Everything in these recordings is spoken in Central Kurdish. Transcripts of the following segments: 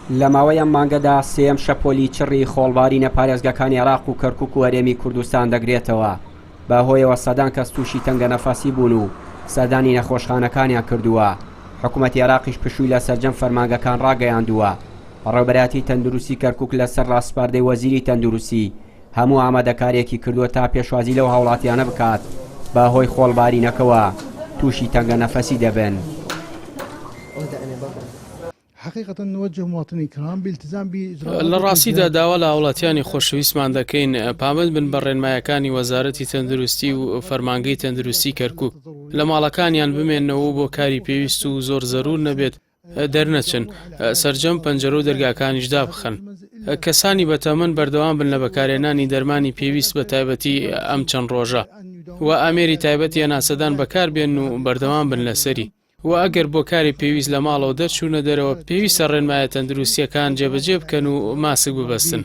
لە ماوەی ئەم مانگەدا سێم شەپۆلی چڕی خۆڵباری نەپارێزگەکانی عێراق و کەرکووک و هەرێمی کوردستان دەگرێتەوە بەهۆیەوە سەدان کەس تووشی تەنگە نەفەسی بوون و سەدانی نەخۆشخانەکانیان کردووە. حکوومەتی عێراقیش پشووی لە سەرجەم فەرمانگەکان ڕاگەیاندووە. ڕێوبەرایەتی تەندروستی کەرکووک لەسەر ڕاستپاردەی وەزیری تەندروستی هەموو ئامادەکاریەکی کردووە تا پێشوازی لەو هاوڵاتیانە بکات بەهۆی خۆڵبارینەکەوە تووشی تەنگە نەفەسی دەبن. لە ڕاستیدا داوا لە هاوڵاتیانی خۆشەویستمان دەکەین پامەد بن بە ڕێنمایەکانی وەزارەتی تەندروستی و فەرمانگەی تەندروستی کەرکووک لە ماڵەکانیان بمێنەوە بۆ کاری پێویست و زۆر زەرور نەبێت دەرنەچن سەرجەم پەنجەرە و دەرگاکانیشدا بخەن. کەسانی بەتەمەن بەردەوام بن لە بەکارهێنانی دەرمانی پێویست بە تایبەتی ئەم چەند ڕۆژە و ئامێری تایبەتی هێناسەدان بەکار بێن و بەردەوام بن لەسەری و ئەگەر بۆ کاری پێویست لە ماڵەوە دەرچوونە دەرەوە پێویستە ڕێنمایە تەندروستیەکان جێبەجێ بکەن و ماسک ببەستن.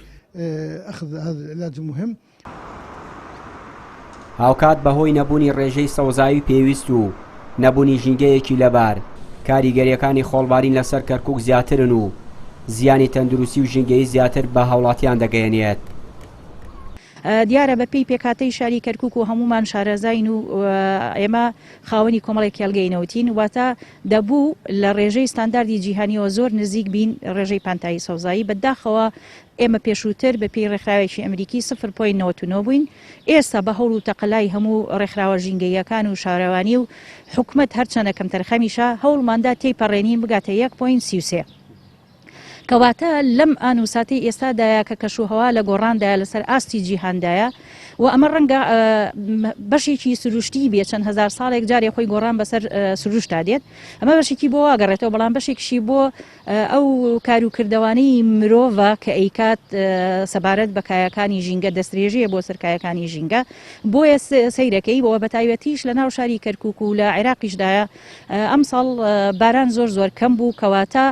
هاوکات بەهۆی نەبوونی ڕێژەی سەوزاوی پێویست و نەبوونی ژینگەیەکی لەبار کاریگەریەکانی خۆڵبارین لەسەر کەرکووک زیاترن و زیانی تەندروستی و ژینگەی زیاتر بە هاوڵاتیان دەگەیەنێت. دیارە بە پێی پێکاتەی شاری کەرکووک و هەمومان شارەزاین و ئێمە خاوەنی کۆمەڵێک هێڵگەینەوەتین واتە دەبوو لە ڕێژەی ستانداردی جیهانیەوە زۆر نزیک بین ڕێژەی پانتایی سەوزایی بەداخەوە ئێمە پێشووتر بە پێی ڕێکخراوێکی ئەمریکی 0.99 بووین. ئێستا بە هەوڵ و تەقەلای هەموو ڕێکخراوە ژینگەیەکان و شارەوانی و حکومەت هەرچەندە کەمتەر خەمیشە هەوڵماندا تێیپەڕێنین بگاتە 1.33. کەواتە لەم ئانووساتی ئێستادایە کە کەشوهەوا لە گۆڕاندایە لەسەر ئاستی جیهاندایە و ئەمە ڕەنگە بەشێکی سروشتی بێ چەند هزار ساڵێک جارێ خۆی گۆڕان بەسەر سروشتا دێت ئەمە بەشێکی بۆ واگەڕێتەوە بەڵام بەشێکشی بۆ ئەو کاروکردەوانەی مرۆڤە کە ئەیکات سەبارەت بە کایەکانی ژینگە دەستێژەیە بۆ سەرکایەکانی ژینگە بۆیە سەیرەکەی بۆ بەتایبەتیش لە ناو شاری کەرکووک و لە عێراقیشدایە ئەم ساڵ باران زۆر کەم بوو کەواتە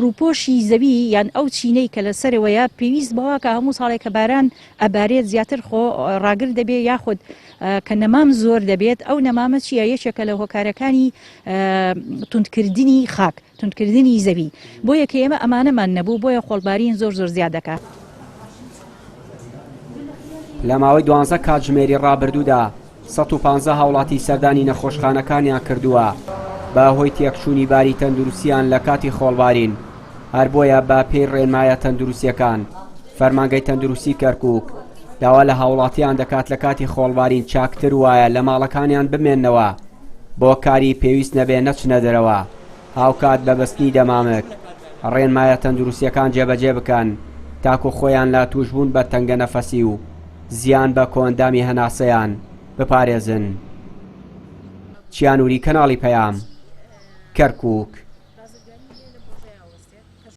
ڕووپۆشی زەوی یان ئەو چینەی کە لەسەرەوەیە پێویست بەوە کە هەموو ساڵێک کە باران ئەبارێت زیاتر خۆ ڕاگر دەبێت یاخود کە نەمام زۆر دەبێت ئەو نەمامە چیە یەکێکە لە هۆکارەکانی توندکردنی خاک توندکردنی زەوی بۆ یەکە ئێمە ئەمانەمان نەبوو بۆیە خۆڵبارین زۆر زیاد دەکات. لە ماوەی 12 کاتژمێری ڕابردوودا 150 هاوڵاتی سەردانی نەخۆشخانەکانیان کردووە بەهۆی تێکچوونی باری تەندروستیان لە کاتی خۆڵبارین. هەر بۆیە بە پێی ڕێنمایە تەندروستیەکان فەرمانگەی تەندروستی کەرکووک داوا لە هاوڵاتیان دەکات لە کاتی خۆڵبارین چاکتر وایە لە ماڵەکانیان بمێننەوە بۆ کاری پێویست نەبێ نەچنە دەرەوە. هاوکات بەبەستنی دەمامک ڕێنمایە تەندروستیەکان جێبەجێ بکەن تاکو خۆیان لە توشبوون بە تەنگە نەفەسی و زیان بە کۆندامی هەناسەیان بپارێزن. چیانوری کەناڵی پەیام کەرکووک.